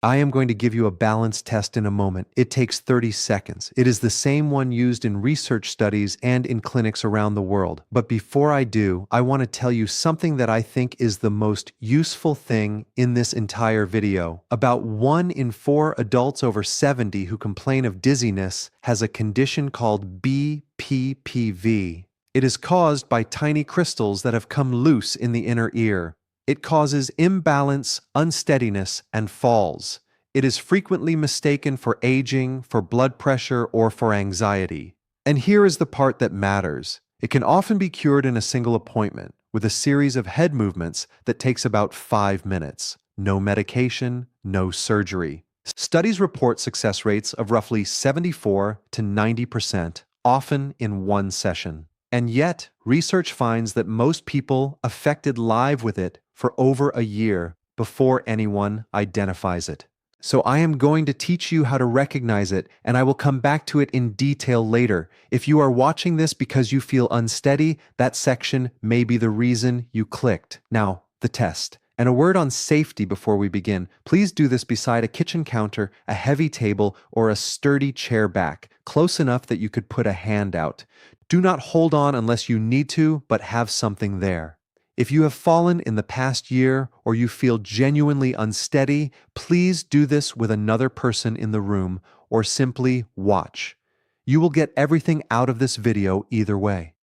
I am going to give you a balance test in a moment. It takes 30 seconds. It is the same one used in research studies and in clinics around the world. But before I do, I want to tell you something that I think is the most useful thing in this entire video. About 1 in 4 adults over 70 who complain of dizziness has a condition called BPPV. It is caused by tiny crystals that have come loose in the inner ear. It causes imbalance, unsteadiness, and falls. It is frequently mistaken for aging, for blood pressure, or for anxiety. And here is the part that matters. It can often be cured in a single appointment with a series of head movements that takes about 5 minutes. No medication, no surgery. Studies report success rates of roughly 74 to 90%, often in one session. And yet, research finds that most people affected live with it for over a year before anyone identifies it. So I am going to teach you how to recognize it, and I will come back to it in detail later. If you are watching this because you feel unsteady, that section may be the reason you clicked. Now, the test. And a word on safety before we begin. Please do this beside a kitchen counter, a heavy table, or a sturdy chair back, close enough that you could put a hand out. Do not hold on unless you need to, but have something there. If you have fallen in the past year or you feel genuinely unsteady, please do this with another person in the room or simply watch. You will get everything out of this video either way.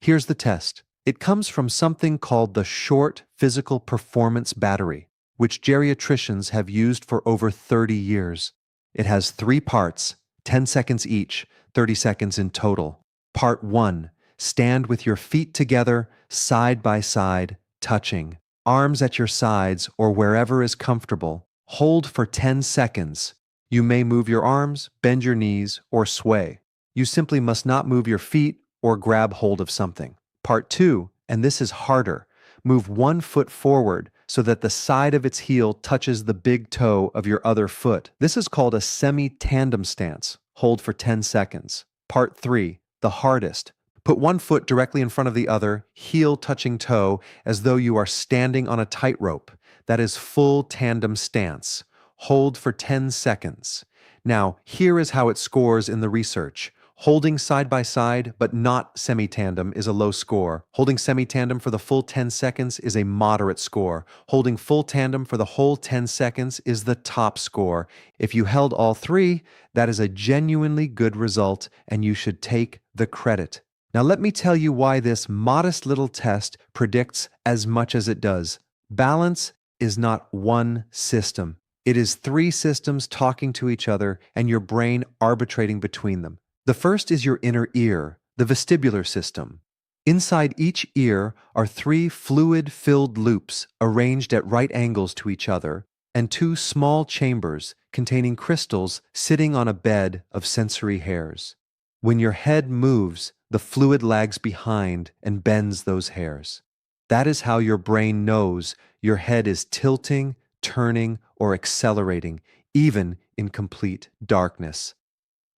Here's the test. It comes from something called the Short Physical Performance Battery, which geriatricians have used for over 30 years. It has 3 parts, 10 seconds each, 30 seconds in total. Part 1. Stand with your feet together, side by side, touching. Arms at your sides or wherever is comfortable. Hold for 10 seconds. You may move your arms, bend your knees, or sway. You simply must not move your feet or grab hold of something. Part 2, and this is harder. Move 1 foot forward so that the side of its heel touches the big toe of your other foot. This is called a semi-tandem stance. Hold for 10 seconds. Part 3, the hardest. Put 1 foot directly in front of the other, heel touching toe, as though you are standing on a tightrope. That is full tandem stance. Hold for 10 seconds. Now, here is how it scores in the research. Holding side by side, but not semi-tandem, is a low score. Holding semi-tandem for the full 10 seconds is a moderate score. Holding full tandem for the whole 10 seconds is the top score. If you held all 3, that is a genuinely good result, and you should take the credit. Now let me tell you why this modest little test predicts as much as it does. Balance is not one system. It is 3 systems talking to each other and your brain arbitrating between them. The first is your inner ear, the vestibular system. Inside each ear are 3 fluid-filled loops arranged at right angles to each other and 2 small chambers containing crystals sitting on a bed of sensory hairs. When your head moves, the fluid lags behind and bends those hairs. That is how your brain knows your head is tilting, turning, or accelerating, even in complete darkness.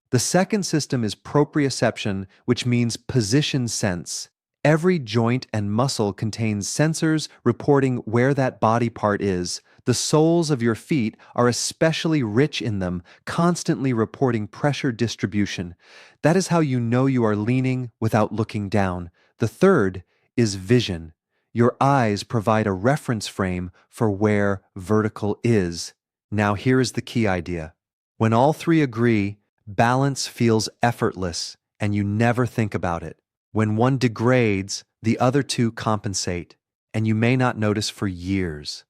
The second system is proprioception, which means position sense. Every joint and muscle contains sensors reporting where that body part is. The soles of your feet are especially rich in them, constantly reporting pressure distribution. That is how you know you are leaning without looking down. The third is vision. Your eyes provide a reference frame for where vertical is. Now here is the key idea. When all 3 agree, balance feels effortless, and you never think about it. When one degrades, the other 2 compensate, and you may not notice for years.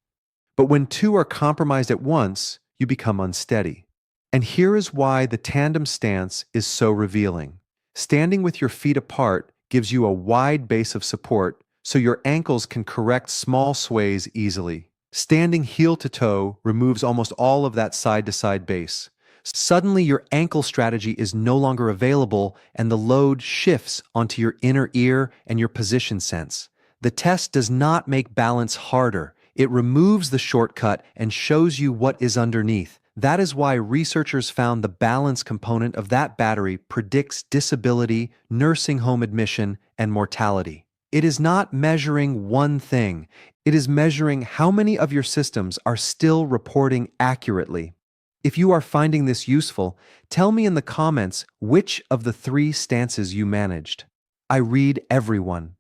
But when 2 are compromised at once, you become unsteady. And here is why the tandem stance is so revealing. Standing with your feet apart gives you a wide base of support so your ankles can correct small sways easily. Standing heel to toe removes almost all of that side-to-side base. Suddenly, your ankle strategy is no longer available and the load shifts onto your inner ear and your position sense. The test does not make balance harder. It removes the shortcut and shows you what is underneath. That is why researchers found the balance component of that battery predicts disability, nursing home admission, and mortality. It is not measuring one thing. It is measuring how many of your systems are still reporting accurately. If you are finding this useful, tell me in the comments which of the three stances you managed. I read everyone.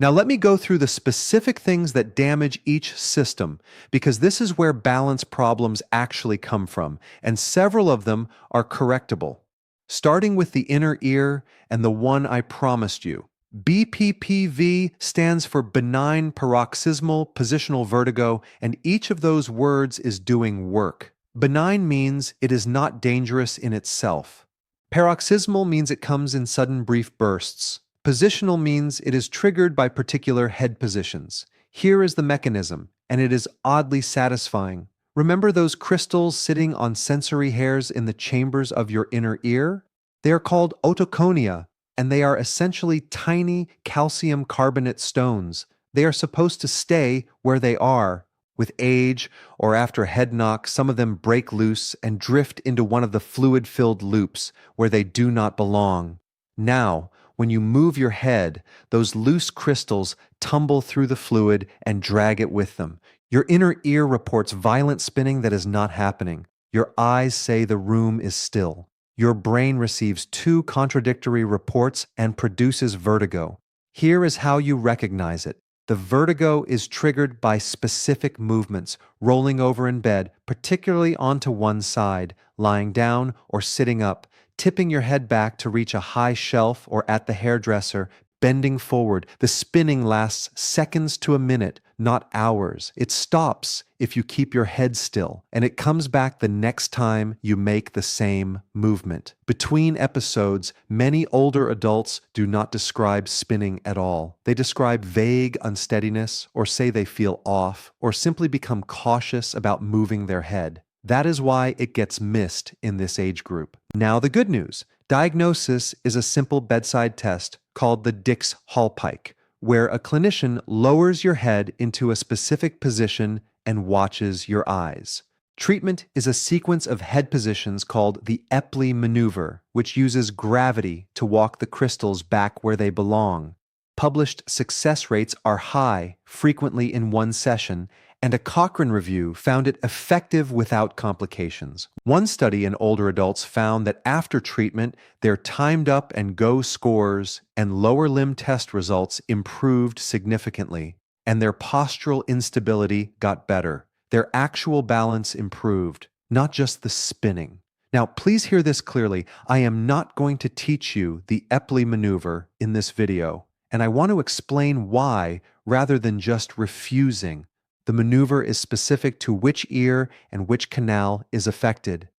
Now let me go through the specific things that damage each system, because this is where balance problems actually come from, and several of them are correctable. Starting with the inner ear and the one I promised you. BPPV stands for benign paroxysmal positional vertigo, and each of those words is doing work. Benign means it is not dangerous in itself. Paroxysmal means it comes in sudden brief bursts. Positional means it is triggered by particular head positions. Here is the mechanism, and it is oddly satisfying. Remember those crystals sitting on sensory hairs in the chambers of your inner ear? They are called otoconia, and they are essentially tiny calcium carbonate stones. They are supposed to stay where they are. With age or after a head knock, some of them break loose and drift into one of the fluid-filled loops where they do not belong. Now, when you move your head, those loose crystals tumble through the fluid and drag it with them. Your inner ear reports violent spinning that is not happening. Your eyes say the room is still. Your brain receives two contradictory reports and produces vertigo. Here is how you recognize it. The vertigo is triggered by specific movements, rolling over in bed, particularly onto one side, lying down or sitting up, tipping your head back to reach a high shelf or at the hairdresser, bending forward. The spinning lasts seconds to a minute, not hours. It stops if you keep your head still, and it comes back the next time you make the same movement. Between episodes, many older adults do not describe spinning at all. They describe vague unsteadiness, or say they feel off, or simply become cautious about moving their head. That is why it gets missed in this age group. Now the good news. Diagnosis is a simple bedside test called the Dix-Hallpike, where a clinician lowers your head into a specific position and watches your eyes. Treatment is a sequence of head positions called the Epley maneuver, which uses gravity to walk the crystals back where they belong. Published success rates are high, frequently in one session, and a Cochrane review found it effective without complications. One study in older adults found that after treatment, their timed up and go scores and lower limb test results improved significantly, and their postural instability got better. Their actual balance improved, not just the spinning. Now, please hear this clearly. I am not going to teach you the Epley maneuver in this video, and I want to explain why rather than just refusing. The maneuver is specific to which ear and which canal is affected.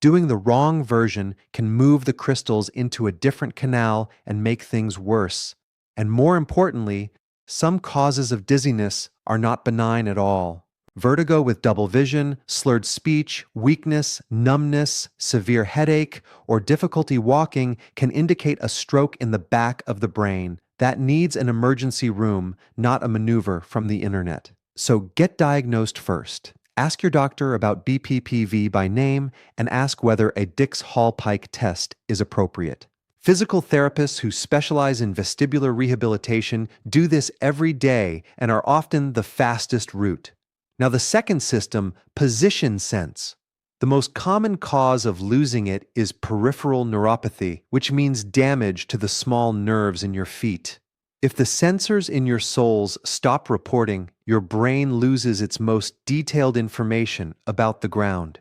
Doing the wrong version can move the crystals into a different canal and make things worse. And more importantly, some causes of dizziness are not benign at all. Vertigo with double vision, slurred speech, weakness, numbness, severe headache, or difficulty walking can indicate a stroke in the back of the brain. That needs an emergency room, not a maneuver from the internet. So get diagnosed first. Ask your doctor about BPPV by name and ask whether a Dix-Hallpike test is appropriate. Physical therapists who specialize in vestibular rehabilitation do this every day and are often the fastest route. Now the second system, position sense. The most common cause of losing it is peripheral neuropathy, which means damage to the small nerves in your feet. If the sensors in your soles stop reporting, your brain loses its most detailed information about the ground.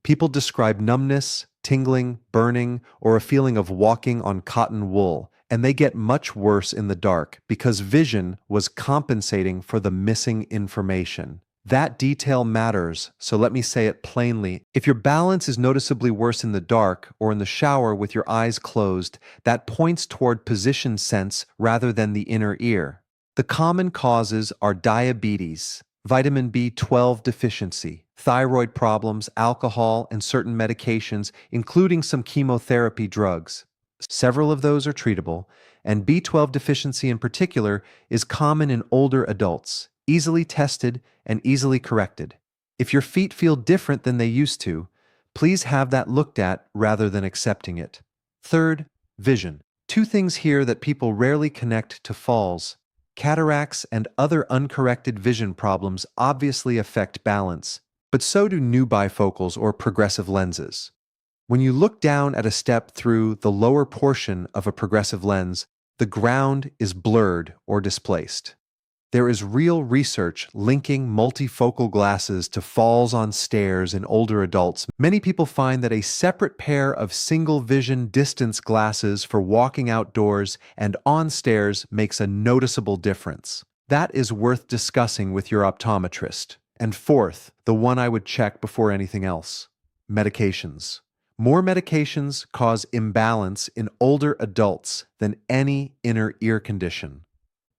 People describe numbness, tingling, burning, or a feeling of walking on cotton wool, and they get much worse in the dark because vision was compensating for the missing information. That detail matters, so let me say it plainly. If your balance is noticeably worse in the dark or in the shower with your eyes closed, that points toward position sense rather than the inner ear. The common causes are diabetes, vitamin B12 deficiency, thyroid problems, alcohol, and certain medications, including some chemotherapy drugs. Several of those are treatable, and B12 deficiency in particular is common in older adults, easily tested and easily corrected. If your feet feel different than they used to, please have that looked at rather than accepting it. Third, vision. Two things here that people rarely connect to falls. Cataracts and other uncorrected vision problems obviously affect balance, but so do new bifocals or progressive lenses. When you look down at a step through the lower portion of a progressive lens, the ground is blurred or displaced. There is real research linking multifocal glasses to falls on stairs in older adults. Many people find that a separate pair of single vision distance glasses for walking outdoors and on stairs makes a noticeable difference. That is worth discussing with your optometrist. And fourth, the one I would check before anything else: medications. More medications cause imbalance in older adults than any inner ear condition.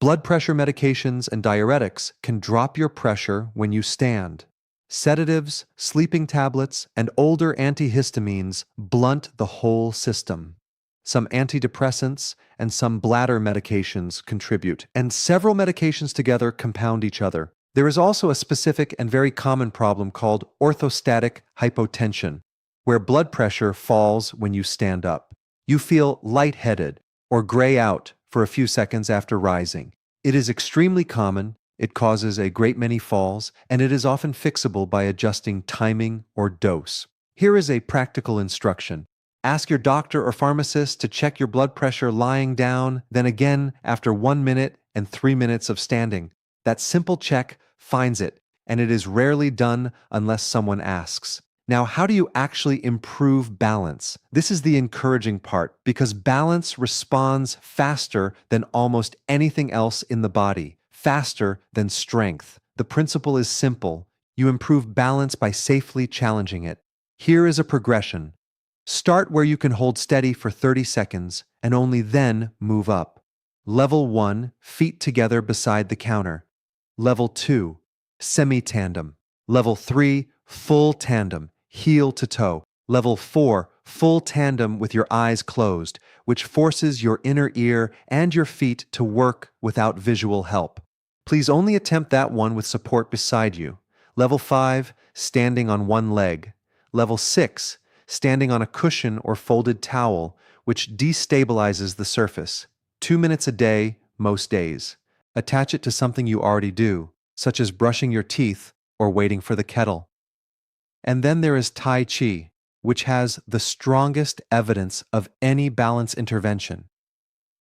Blood pressure medications and diuretics can drop your pressure when you stand. Sedatives, sleeping tablets, and older antihistamines blunt the whole system. Some antidepressants and some bladder medications contribute, and several medications together compound each other. There is also a specific and very common problem called orthostatic hypotension, where blood pressure falls when you stand up. You feel lightheaded or gray out for a few seconds after rising. It is extremely common, it causes a great many falls, and it is often fixable by adjusting timing or dose. Here is a practical instruction. Ask your doctor or pharmacist to check your blood pressure lying down, then again after 1 minute and 3 minutes of standing. That simple check finds it, and it is rarely done unless someone asks. Now, how do you actually improve balance? This is the encouraging part, because balance responds faster than almost anything else in the body, faster than strength. The principle is simple. You improve balance by safely challenging it. Here is a progression. Start where you can hold steady for 30 seconds and only then move up. Level 1, feet together beside the counter. Level 2, semi-tandem. Level 3, full tandem, heel to toe. Level 4, full tandem with your eyes closed, which forces your inner ear and your feet to work without visual help. Please only attempt that one with support beside you. Level 5, standing on one leg. Level 6, standing on a cushion or folded towel, which destabilizes the surface. 2 minutes a day, most days. Attach it to something you already do, such as brushing your teeth or waiting for the kettle. And then there is Tai Chi, which has the strongest evidence of any balance intervention.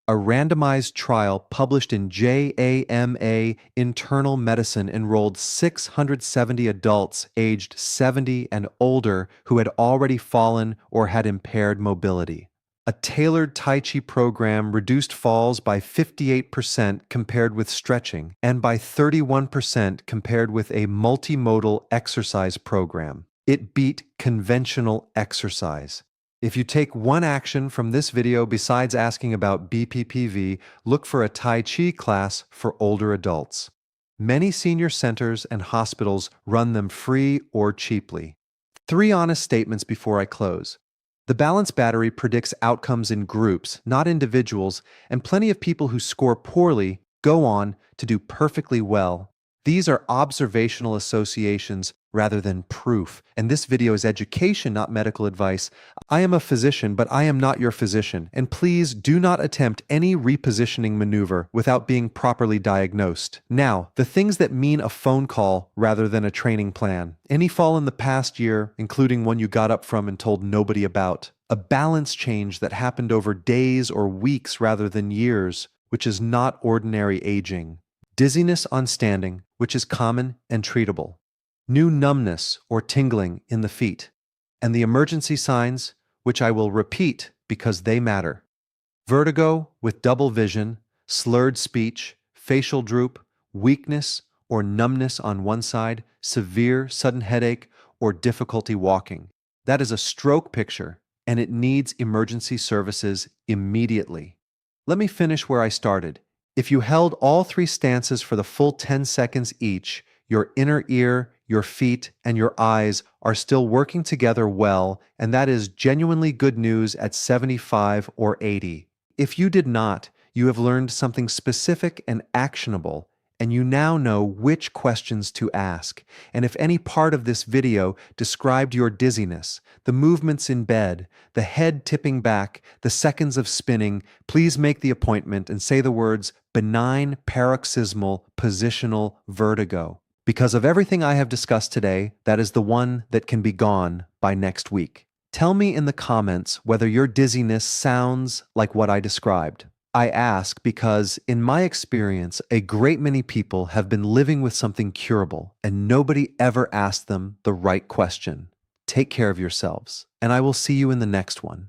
A randomized trial published in JAMA Internal Medicine enrolled 670 adults aged 70 and older who had already fallen or had impaired mobility. A tailored Tai Chi program reduced falls by 58% compared with stretching and by 31% compared with a multimodal exercise program. It beat conventional exercise. If you take one action from this video besides asking about BPPV, look for a Tai Chi class for older adults. Many senior centers and hospitals run them free or cheaply. 3 honest statements before I close. The balance battery predicts outcomes in groups, not individuals, and plenty of people who score poorly go on to do perfectly well. These are observational associations rather than proof, and this video is education, not medical advice. I am a physician, but I am not your physician, and please do not attempt any repositioning maneuver without being properly diagnosed. Now, the things that mean a phone call rather than a training plan. Any fall in the past year, including one you got up from and told nobody about. A balance change that happened over days or weeks rather than years, which is not ordinary aging. Dizziness on standing, which is common and treatable. New numbness or tingling in the feet. And the emergency signs, which I will repeat because they matter. Vertigo with double vision, slurred speech, facial droop, weakness or numbness on one side, severe sudden headache, or difficulty walking. That is a stroke picture, and it needs emergency services immediately. Let me finish where I started. If you held all 3 stances for the full 10 seconds each, your inner ear, your feet, and your eyes are still working together well, and that is genuinely good news at 75 or 80. If you did not, you have learned something specific and actionable, and you now know which questions to ask. And if any part of this video described your dizziness, the movements in bed, the head tipping back, the seconds of spinning, please make the appointment and say the words benign paroxysmal positional vertigo. Because of everything I have discussed today, that is the one that can be gone by next week. Tell me in the comments whether your dizziness sounds like what I described. I ask because, in my experience, a great many people have been living with something curable, and nobody ever asked them the right question. Take care of yourselves, and I will see you in the next one.